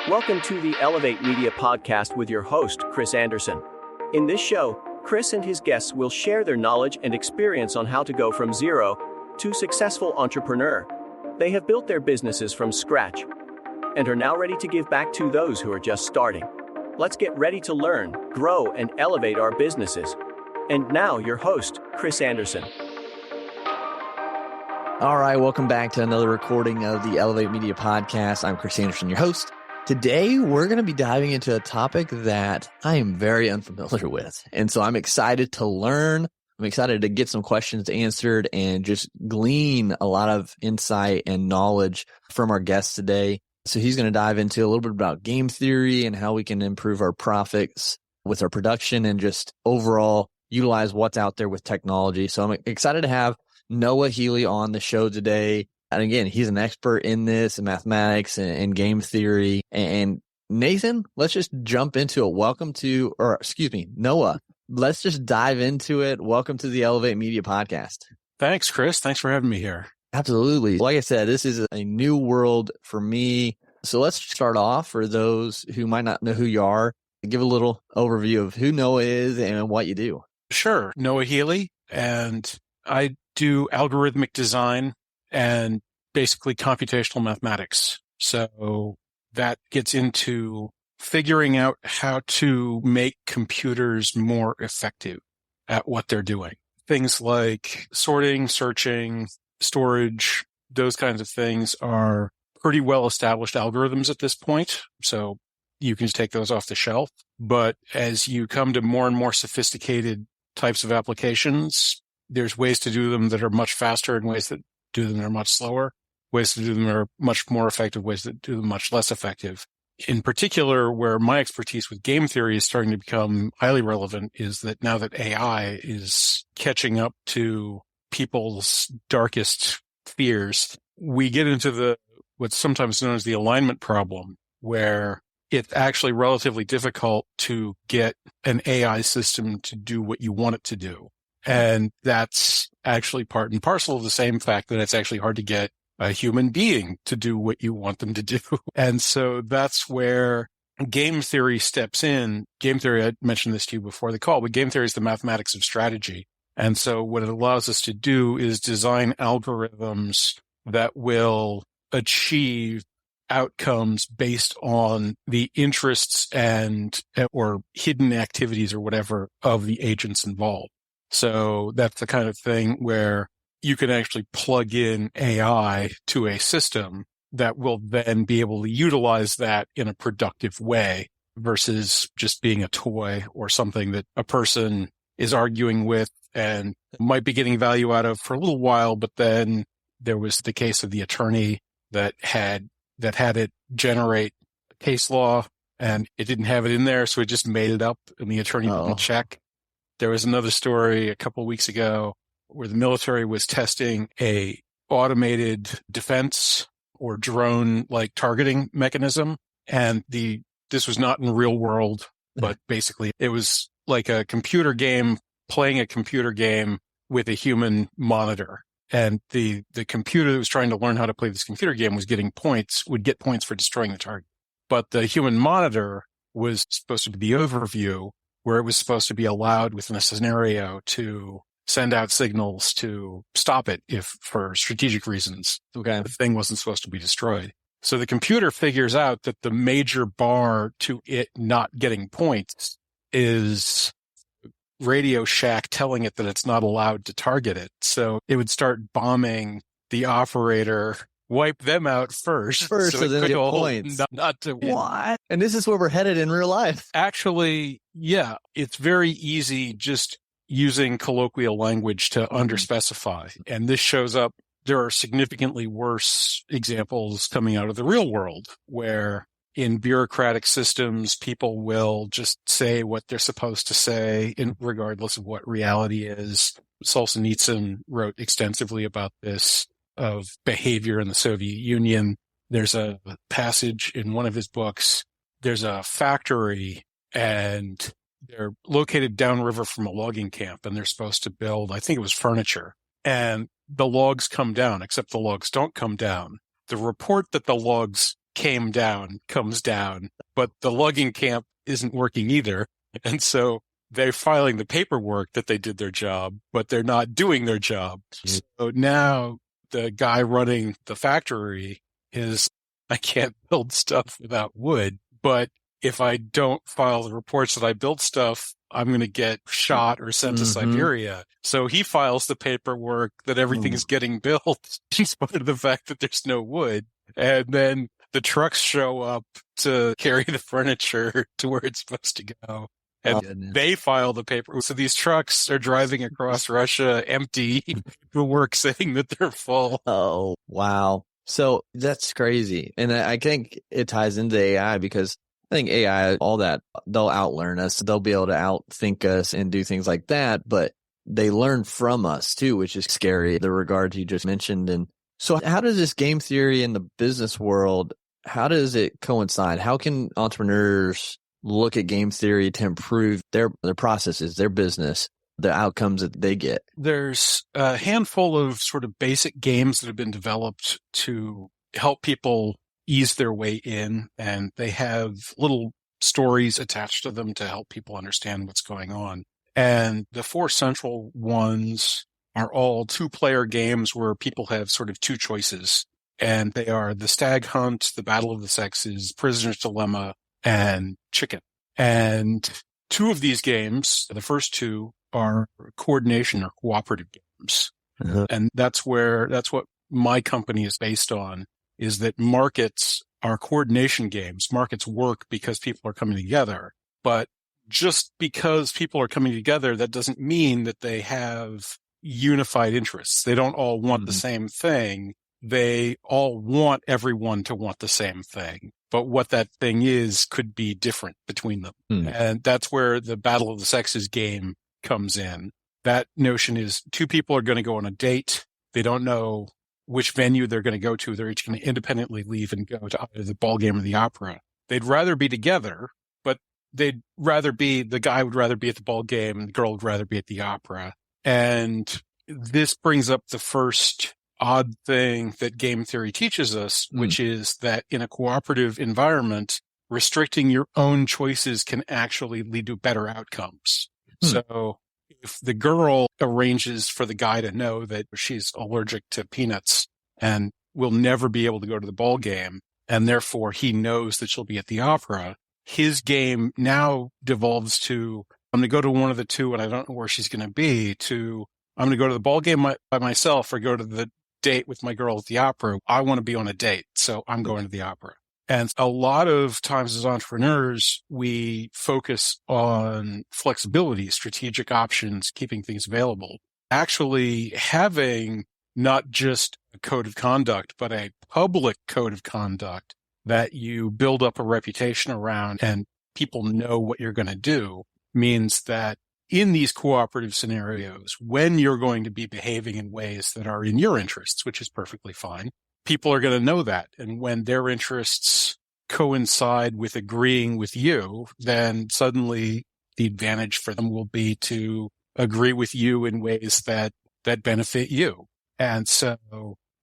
Welcome to the Elevate Media Podcast with your host, Chris Anderson. In this show, Chris and his guests will share their knowledge and experience on how to go from zero to successful entrepreneur. They have built their businesses from scratch and are now ready to give back to those who are just starting. Let's get ready to learn, grow, and elevate our businesses. And now, your host, Chris Anderson. All right, welcome back to another recording of the Elevate Media Podcast. I'm Chris Anderson, your host. Today, we're going to be diving into a topic that I am very unfamiliar with. And so I'm excited to learn. I'm excited to get some questions answered and just glean a lot of insight and knowledge from our guest today. So he's going to dive into a little bit about game theory and how we can improve our profits with our production and just overall utilize what's out there with technology. So I'm excited to have Noah Healy on the show today. And again, he's an expert in this, in mathematics and game theory. And Nathan, let's just jump into it. Noah, let's just dive into it. Welcome to the Elevate Media Podcast. Thanks, Chris. Thanks for having me here. Absolutely. Like I said, this is a new world for me. So let's start off for those who might not know who you are. Give a little overview of who Noah is and what you do. Sure. Noah Healy, and I do algorithmic design and basically computational mathematics. So that gets into figuring out how to make computers more effective at what they're doing. Things like sorting, searching, storage, those kinds of things are pretty well established algorithms at this point. So you can just take those off the shelf. But as you come to more and more sophisticated types of applications, there's ways to do them that are much faster and ways that do them that are much slower, ways to do them that are much more effective, ways that do them much less effective. In particular, where my expertise with game theory is starting to become highly relevant is that now that AI is catching up to people's darkest fears, we get into what's sometimes known as the alignment problem, where it's actually relatively difficult to get an AI system to do what you want it to do. And that's actually part and parcel of the same fact that it's actually hard to get a human being to do what you want them to do. And so that's where game theory steps in. Game theory, I mentioned this to you before the call, but game theory is the mathematics of strategy. And so what it allows us to do is design algorithms that will achieve outcomes based on the interests or hidden activities or whatever of the agents involved. So that's the kind of thing where you can actually plug in AI to a system that will then be able to utilize that in a productive way versus just being a toy or something that a person is arguing with and might be getting value out of for a little while. But then there was the case of the attorney that had it generate case law and it didn't have it in there. So it just made it up and the attorney didn't check. There was another story a couple of weeks ago where the military was testing a automated defense or drone-like targeting mechanism. And this was not in real world, but basically it was like a computer game playing a computer game with a human monitor. And the computer that was trying to learn how to play this computer game would get points for destroying the target. But the human monitor was supposed to be the overview, where it was supposed to be allowed within a scenario to send out signals to stop it if for strategic reasons. Okay, the thing wasn't supposed to be destroyed. So the computer figures out that the major bar to it not getting points is Radio Shack telling it that it's not allowed to target it. So it would start bombing the operator, wipe them out first so then they get points. Not to win. What? And this is where we're headed in real life. Actually, yeah, it's very easy just using colloquial language to underspecify. And this shows up. There are significantly worse examples coming out of the real world where in bureaucratic systems, people will just say what they're supposed to say regardless of what reality is. Solzhenitsyn wrote extensively about this, of behavior in the Soviet Union. There's a passage in one of his books. There's a factory and they're located downriver from a logging camp and they're supposed to build, I think it was furniture. And the logs come down, except the logs don't come down. The report that the logs comes down, but the logging camp isn't working either. And so they're filing the paperwork that they did their job, but they're not doing their job. So now the guy running the factory is, I can't build stuff without wood, but if I don't file the reports that I built stuff, I'm going to get shot or sent to Siberia. So he files the paperwork that everything is getting built in spite of the fact that there's no wood. And then the trucks show up to carry the furniture to where it's supposed to go. And they file the paper. So these trucks are driving across Russia empty, the work saying that they're full. Oh, wow. So that's crazy. And I think it ties into AI because I think AI, all that, they'll outlearn us. They'll be able to outthink us and do things like that. But they learn from us too, which is scary, the regard you just mentioned. And so how does this game theory in the business world, how does it coincide? How can entrepreneurs look at game theory to improve their processes, their business, the outcomes that they get? There's a handful of sort of basic games that have been developed to help people ease their way in, and they have little stories attached to them to help people understand what's going on. And the four central ones are all 2-player games where people have sort of two choices, and they are the Stag Hunt, the Battle of the Sexes, Prisoner's Dilemma, and Chicken. And 2 of these games, the first 2, are coordination or cooperative games. And that's what my company is based on, is that markets are coordination games. Markets work because people are coming together. But just because people are coming together, that doesn't mean that they have unified interests. They don't all want the same thing. They all want everyone to want the same thing. But what that thing is could be different between them. And that's where the Battle of the Sexes game comes in. That notion is 2 people are going to go on a date. They don't know which venue they're going to go to. They're each going to independently leave and go to either the ball game or the opera. They'd rather be together, but the guy would rather be at the ball game and the girl would rather be at the opera. And this brings up the first odd thing that game theory teaches us, which is that in a cooperative environment, restricting your own choices can actually lead to better outcomes. So if the girl arranges for the guy to know that she's allergic to peanuts and will never be able to go to the ball game, and therefore he knows that she'll be at the opera, his game now devolves to, I'm going to go to one of the 2 and I don't know where she's going to be, to I'm going to go to the ball game by myself or go to the date with my girl at the opera. I want to be on a date, so I'm going to the opera. And a lot of times as entrepreneurs, we focus on flexibility, strategic options, keeping things available. Actually having not just a code of conduct, but a public code of conduct that you build up a reputation around and people know what you're going to do means that in these cooperative scenarios, when you're going to be behaving in ways that are in your interests, which is perfectly fine, people are going to know that. And when their interests coincide with agreeing with you, then suddenly the advantage for them will be to agree with you in ways that benefit you. And so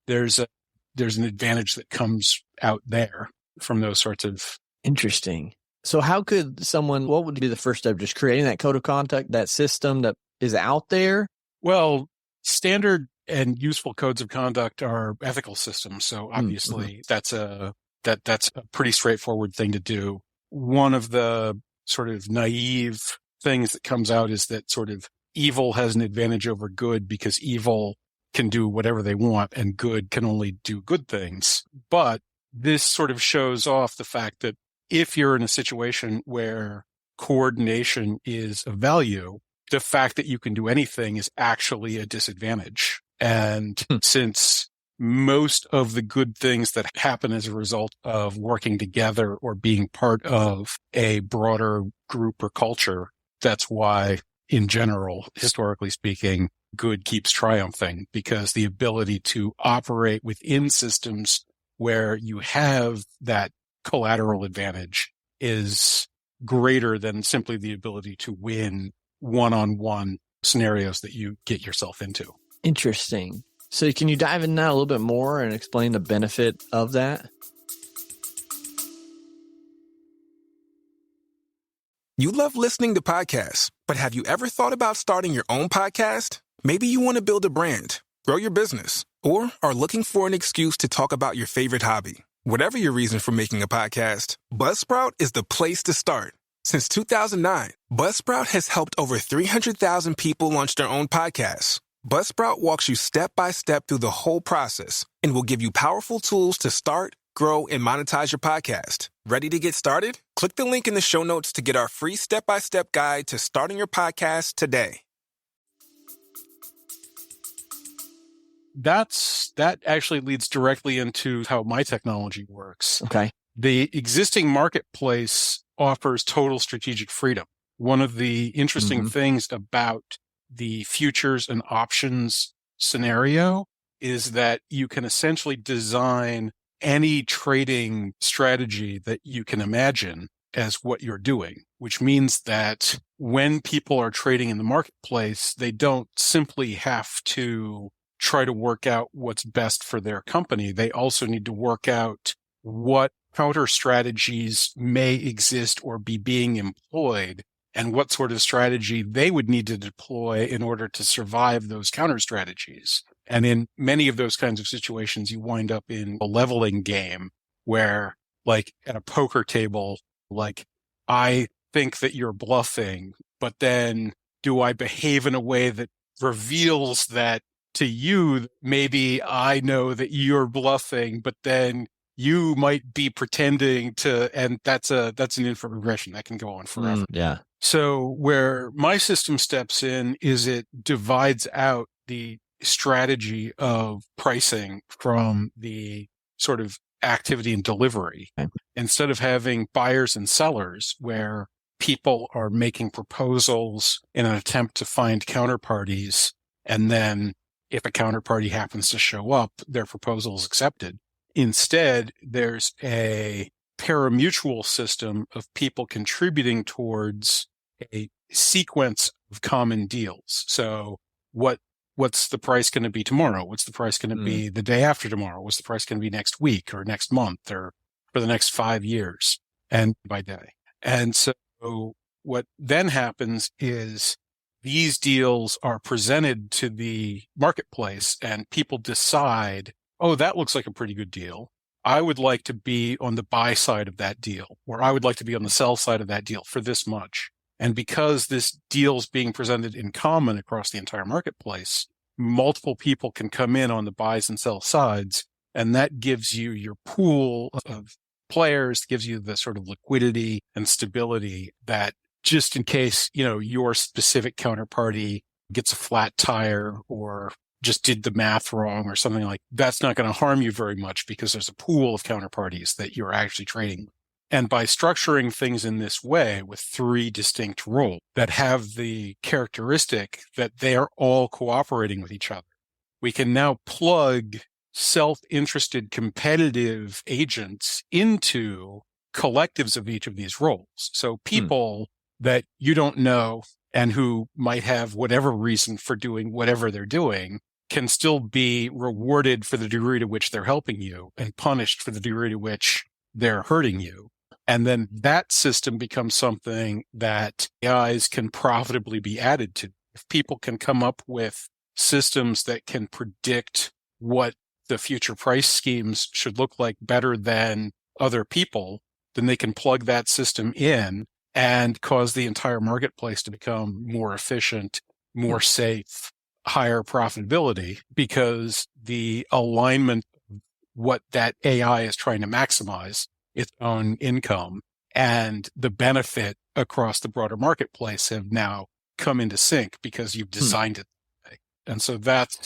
there's an advantage that comes out there from those sorts of. Interesting. So how could what would be the first step? Just creating that code of conduct, that system that is out there? Well, standard and useful codes of conduct are ethical systems. So obviously that's a pretty straightforward thing to do. One of the sort of naive things that comes out is that sort of evil has an advantage over good because evil can do whatever they want and good can only do good things. But this sort of shows off the fact that if you're in a situation where coordination is of value, the fact that you can do anything is actually a disadvantage. And since most of the good things that happen as a result of working together or being part of a broader group or culture, that's why, in general, historically speaking, good keeps triumphing, because the ability to operate within systems where you have that collateral advantage is greater than simply the ability to win one-on-one scenarios that you get yourself into. Interesting. So can you dive in that a little bit more and explain the benefit of that? You love listening to podcasts, but have you ever thought about starting your own podcast? Maybe you want to build a brand, grow your business, or are looking for an excuse to talk about your favorite hobby. Whatever your reason for making a podcast, Buzzsprout is the place to start. Since 2009, Buzzsprout has helped over 300,000 people launch their own podcasts. Buzzsprout walks you step by step through the whole process and will give you powerful tools to start, grow, and monetize your podcast. Ready to get started? Click the link in the show notes to get our free step-by-step guide to starting your podcast today. That actually leads directly into how my technology works. Okay. The existing marketplace offers total strategic freedom. One of the interesting things about the futures and options scenario is that you can essentially design any trading strategy that you can imagine as what you're doing, which means that when people are trading in the marketplace, they don't simply have to try to work out what's best for their company. They also need to work out what counter strategies may exist or be being employed and what sort of strategy they would need to deploy in order to survive those counter strategies. And in many of those kinds of situations, you wind up in a leveling game where, like at a poker table, like, I think that you're bluffing, but then do I behave in a way that reveals that to you? Maybe I know that you're bluffing, but then you might be pretending to, and that's an infinite regression that can go on forever. Yeah. So where my system steps in is it divides out the strategy of pricing from the sort of activity and delivery. Okay. Instead of having buyers and sellers where people are making proposals in an attempt to find counterparties, and then if a counterparty happens to show up, their proposal is accepted. Instead, there's a parimutuel system of people contributing towards a sequence of common deals. So what's the price going to be tomorrow? What's the price going to be the day after tomorrow? What's the price going to be next week or next month or for the next 5 years and by day? And so what then happens is these deals are presented to the marketplace and people decide, oh, that looks like a pretty good deal. I would like to be on the buy side of that deal, or I would like to be on the sell side of that deal for this much. And because this deal is being presented in common across the entire marketplace, multiple people can come in on the buys and sell sides. And that gives you your pool of players, gives you the sort of liquidity and stability that just in case, your specific counterparty gets a flat tire or just did the math wrong or something like that's not going to harm you very much because there's a pool of counterparties that you're actually trading. And by structuring things in this way with 3 distinct roles that have the characteristic that they are all cooperating with each other, we can now plug self-interested competitive agents into collectives of each of these roles. So people that you don't know and who might have whatever reason for doing whatever they're doing can still be rewarded for the degree to which they're helping you and punished for the degree to which they're hurting you. And then that system becomes something that AIs can profitably be added to. If people can come up with systems that can predict what the future price schemes should look like better than other people, then they can plug that system in and cause the entire marketplace to become more efficient, more safe, higher profitability, because the alignment of what that AI is trying to maximize, its own income, and the benefit across the broader marketplace have now come into sync because you've designed it. And so that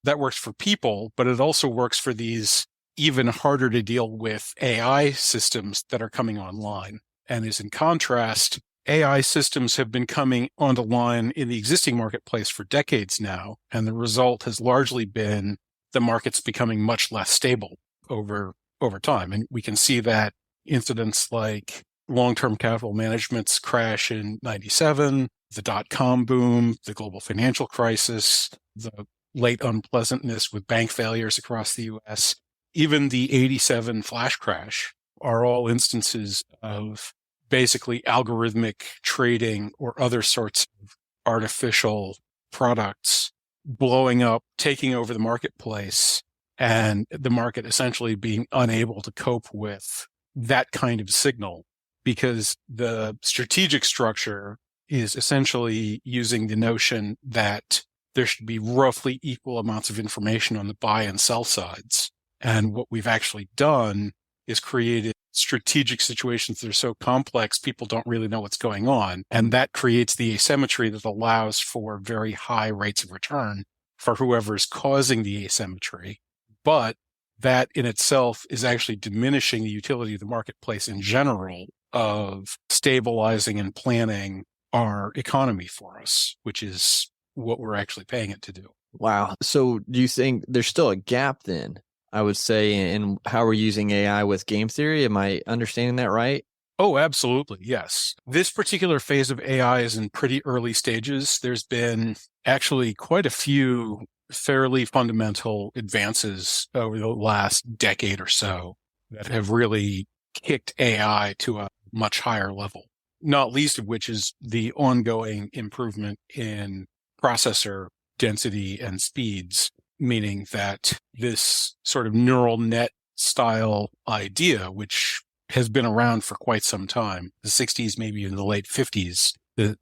works for people, but it also works for these even harder to deal with AI systems that are coming online. And is in contrast, AI systems have been coming onto line in the existing marketplace for decades now. And the result has largely been the market's becoming much less stable over time. And we can see that incidents like long-term capital management's crash in 97, the dot-com boom, the global financial crisis, the late unpleasantness with bank failures across the US, even the 87 flash crash are all instances of basically algorithmic trading or other sorts of artificial products blowing up, taking over the marketplace, and the market essentially being unable to cope with that kind of signal, because the strategic structure is essentially using the notion that there should be roughly equal amounts of information on the buy and sell sides. And what we've actually done is created strategic situations that are so complex, people don't really know what's going on. And that creates the asymmetry that allows for very high rates of return for whoever's causing the asymmetry. But that in itself is actually diminishing the utility of the marketplace in general of stabilizing and planning our economy for us, which is what we're actually paying it to do. Wow. So do you think there's still a gap then, I would say, in how we're using AI with game theory? Am I understanding that right? Oh, absolutely. Yes. This particular phase of AI is in pretty early stages. There's been actually quite a few fairly fundamental advances over the last decade or so that have really kicked AI to a much higher level, not least of which is the ongoing improvement in processor density and speeds, meaning that this sort of neural net style idea, which has been around for quite some time, the 60s, maybe in the late 50s,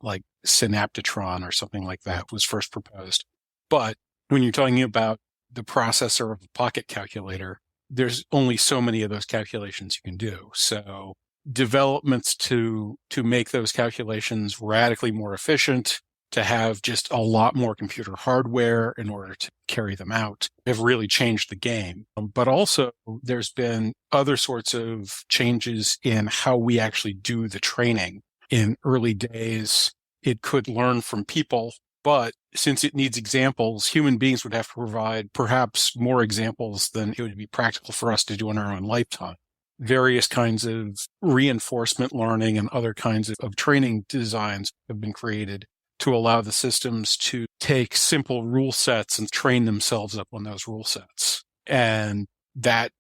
like synaptotron or something like that was first proposed. But when you're talking about the processor of a pocket calculator, there's only so many of those calculations you can do. So developments to make those calculations radically more efficient, to have just a lot more computer hardware in order to carry them out, have really changed the game. But also there's been other sorts of changes in how we actually do the training. In early days, it could learn from people, but since it needs examples, human beings would have to provide perhaps more examples than it would be practical for us to do in our own lifetime. Various kinds of reinforcement learning and other kinds of training designs have been created to allow the systems to take simple rule sets and train themselves up on those rule sets. And that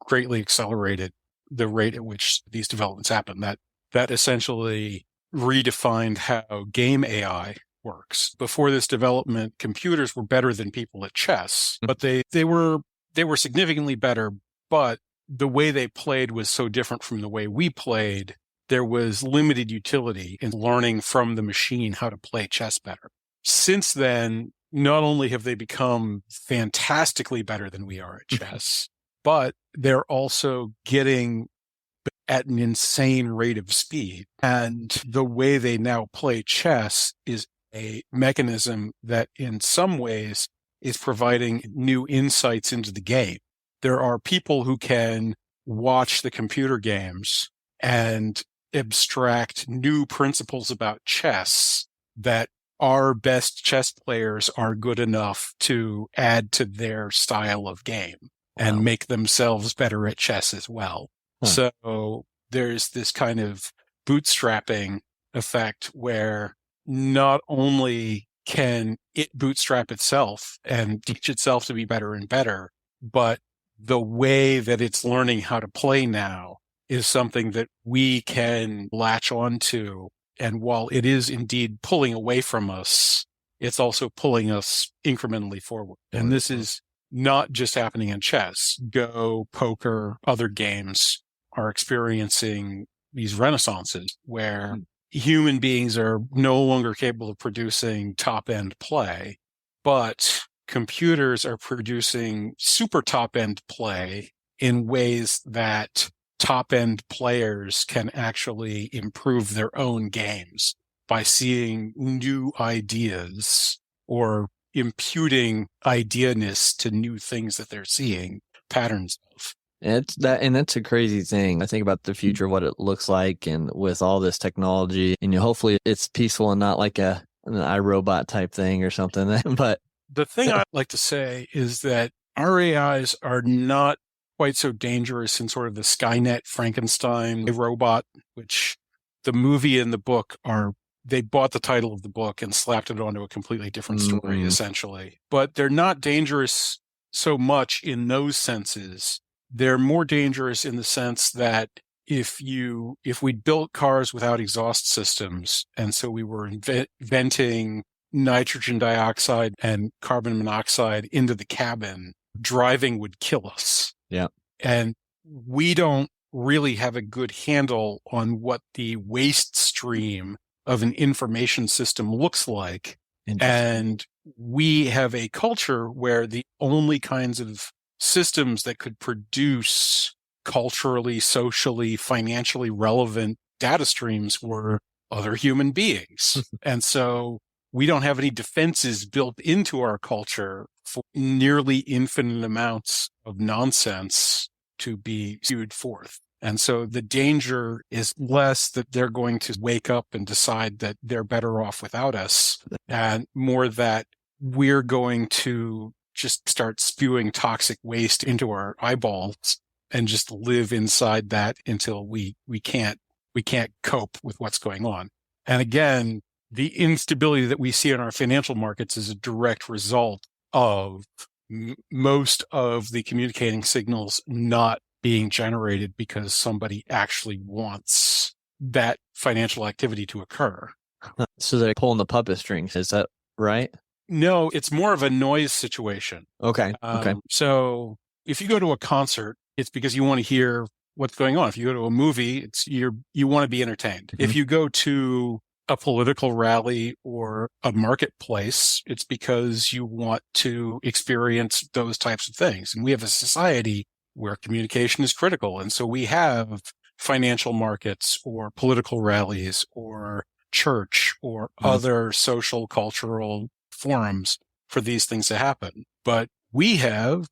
greatly accelerated the rate at which these developments happen. That essentially redefined how game AI works. Before this development, computers were better than people at chess, but they were significantly better, but the way they played was so different from the way we played. There was limited utility in learning from the machine how to play chess better. Since then, not only have they become fantastically better than we are at chess, but they're also getting at an insane rate of speed. And the way they now play chess is a mechanism that in some ways is providing new insights into the game. There are people who can watch the computer games and abstract new principles about chess that our best chess players are good enough to add to their style of game and make themselves better at chess as well. So there's this kind of bootstrapping effect where not only can it bootstrap itself and teach itself to be better and better, but the way that it's learning how to play now is something that we can latch onto. And while it is indeed pulling away from us, it's also pulling us incrementally forward. And this is not just happening in chess. Go, poker, other games are experiencing these renaissances where human beings are no longer capable of producing top-end play, but computers are producing super top-end play in ways that top-end players can actually improve their own games by seeing new ideas or imputing ideaness to new things that they're seeing patterns of. And that's a crazy thing. I think about the future, what it looks like, and with all this technology, and hopefully it's peaceful and not like an iRobot type thing or something. But the thing I'd like to say is that our AIs are not quite so dangerous in sort of the Skynet Frankenstein robot, which the movie and the book they bought the title of the book and slapped it onto a completely different story, essentially. But they're not dangerous so much in those senses. They're more dangerous in the sense that if we built cars without exhaust systems, and so we were venting nitrogen dioxide and carbon monoxide into the cabin, driving would kill us. Yeah. And we don't really have a good handle on what the waste stream of an information system looks like. And we have a culture where the only kinds of systems that could produce culturally, socially, financially relevant data streams were other human beings. And so we don't have any defenses built into our culture for nearly infinite amounts of nonsense to be spewed forth. And so the danger is less that they're going to wake up and decide that they're better off without us, and more that we're going to just start spewing toxic waste into our eyeballs and just live inside that until we can't cope with what's going on. And again, the instability that we see in our financial markets is a direct result of most of the communicating signals not being generated because somebody actually wants that financial activity to occur. So they're pulling the puppet strings. Is that right? No, it's more of a noise situation. Okay. Okay. So if you go to a concert, it's because you want to hear what's going on. If you go to a movie, you want to be entertained. Mm-hmm. If you go to a political rally or a marketplace, it's because you want to experience those types of things. And we have a society where communication is critical. And so we have financial markets or political rallies or church or other social, cultural forums for these things to happen. But we have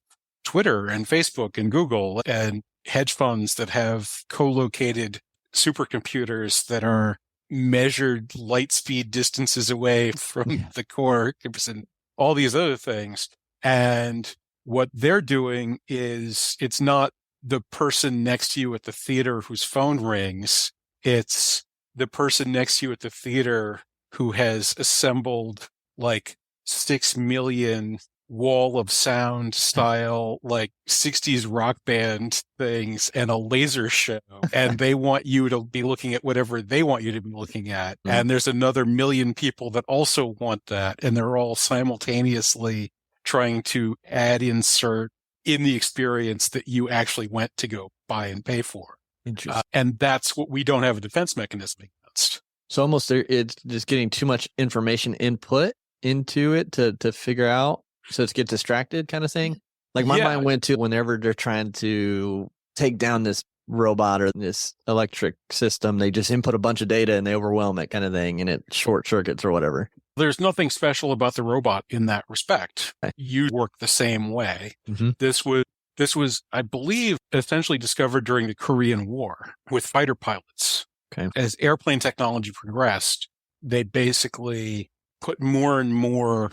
Twitter and Facebook and Google and hedge funds that have co-located supercomputers that are measured light speed distances away from the core and all these other things. And what they're doing is, it's not the person next to you at the theater whose phone rings. It's the person next to you at the theater who has assembled like 6 million wall of sound style, like 60s rock band things and a laser show. And they want you to be looking at whatever they want you to be looking at. And there's another million people that also want that. And they're all simultaneously trying to insert in the experience that you actually went to go buy and pay for. Interesting. And that's what we don't have a defense mechanism against. So almost it's just getting too much information input into it to figure out. So it's get distracted kind of thing. Like my mind went to whenever they're trying to take down this robot or this electric system, they just input a bunch of data and they overwhelm it kind of thing, and it short circuits or whatever. There's nothing special about the robot in that respect. You work the same way. Mm-hmm. This was, I believe, essentially discovered during the Korean War with fighter pilots. Okay. As airplane technology progressed, they basically put more and more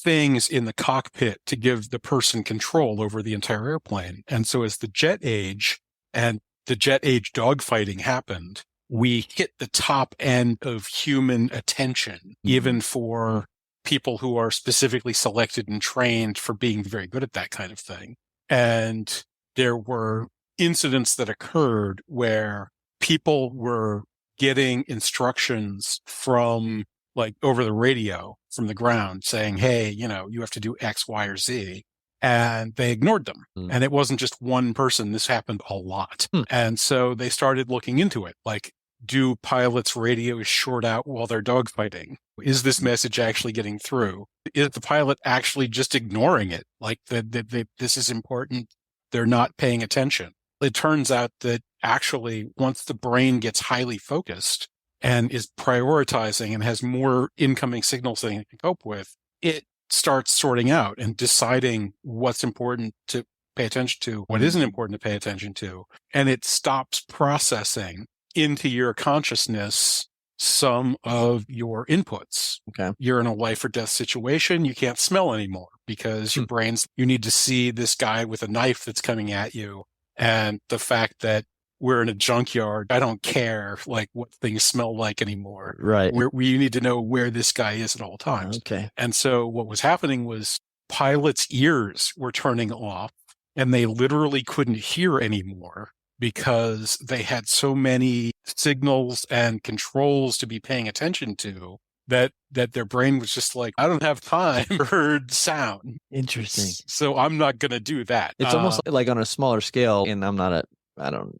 things in the cockpit to give the person control over the entire airplane. And so as the jet age and the jet age dogfighting happened, we hit the top end of human attention, even for people who are specifically selected and trained for being very good at that kind of thing. And there were incidents that occurred where people were getting instructions from, like, over the radio from the ground saying, hey, you have to do X, Y, or Z. And they ignored them. And it wasn't just one person. This happened a lot. And so they started looking into it. Like, do pilots' radios short out while they're dogfighting? Is this message actually getting through? Is the pilot actually just ignoring it? Like, this is important. They're not paying attention. It turns out that actually, once the brain gets highly focused and is prioritizing and has more incoming signals than it can cope with, it starts sorting out and deciding what's important to pay attention to, what isn't important to pay attention to. And it stops processing into your consciousness some of your inputs. Okay. You're in a life or death situation. You can't smell anymore because your brain's, you need to see this guy with a knife that's coming at you. And the fact that we're in a junkyard, I don't care like what things smell like anymore. Right. We need to know where this guy is at all times. Okay. And so what was happening was pilots' ears were turning off and they literally couldn't hear anymore because they had so many signals and controls to be paying attention to that their brain was just like, I don't have time for sound. Interesting. So I'm not going to do that. It's almost like on a smaller scale, and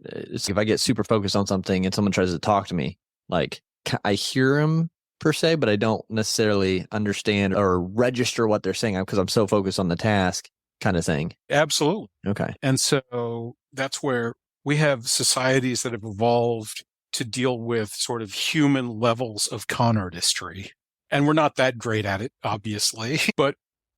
it's if I get super focused on something and someone tries to talk to me, like I hear them per se, but I don't necessarily understand or register what they're saying because I'm so focused on the task kind of thing. Absolutely. Okay. And so that's where we have societies that have evolved to deal with sort of human levels of con artistry. And we're not that great at it, obviously, but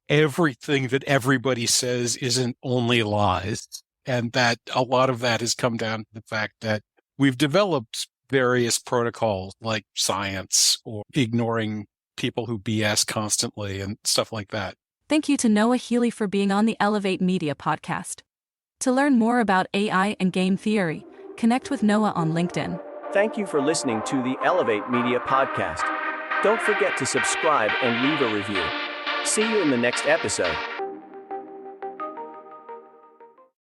everything that everybody says isn't only lies. And that a lot of that has come down to the fact that we've developed various protocols like science or ignoring people who BS constantly and stuff like that. Thank you to Noah Healy for being on the Elevate Media podcast. To learn more about AI and game theory, connect with Noah on LinkedIn. Thank you for listening to the Elevate Media Podcast. Don't forget to subscribe and leave a review. See you in the next episode.